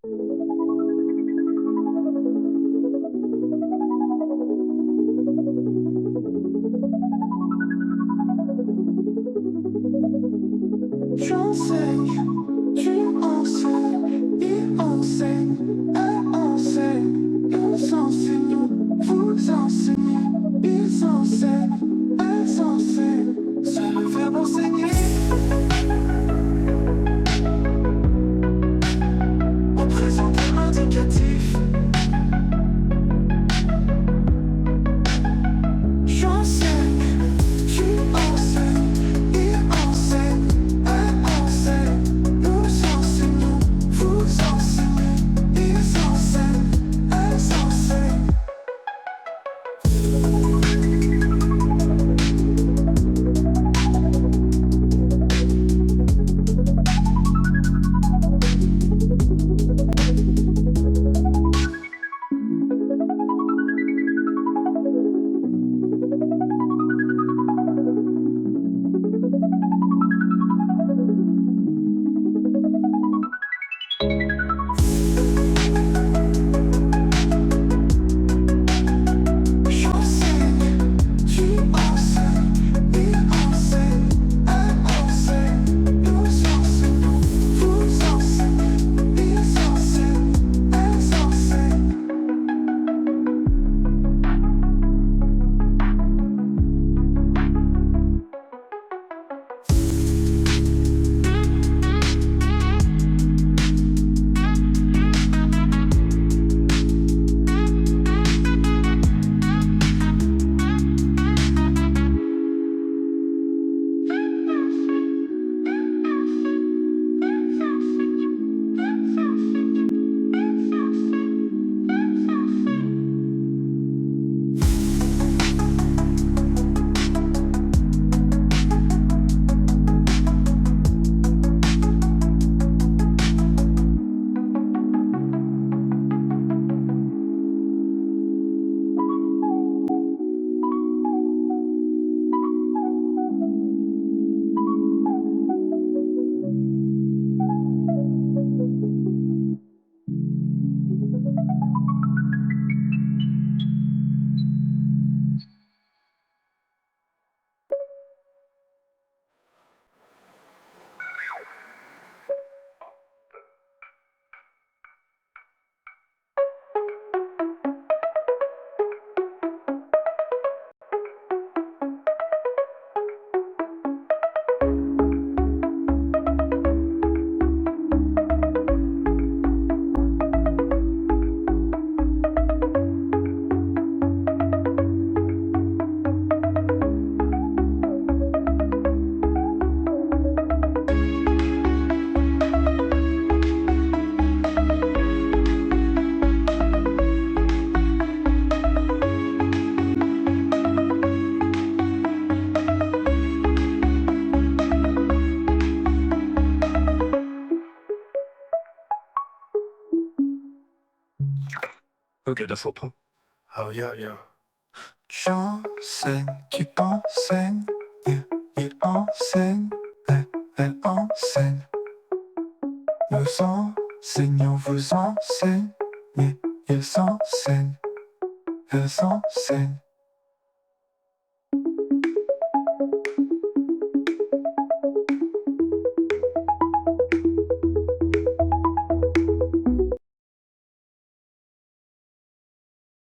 J'enseigne, tu enseignes, il enseigne, elle enseigne, nous enseignons, vous enseignez, ils enseignent, elles enseignent, c'est le verbe enseigner. Au présent indicatif. J'enseigne, tu enseignes, il enseigne, elle enseigne, nous enseignons, vous enseignez, ils enseignent, elles enseignent. Ok, dat valt. Oh ja, ja. J'enseigne, tu enseignes, il enseigne, elle enseigne. Nous enseignons, vous enseignez, ils enseignent, elles enseignent.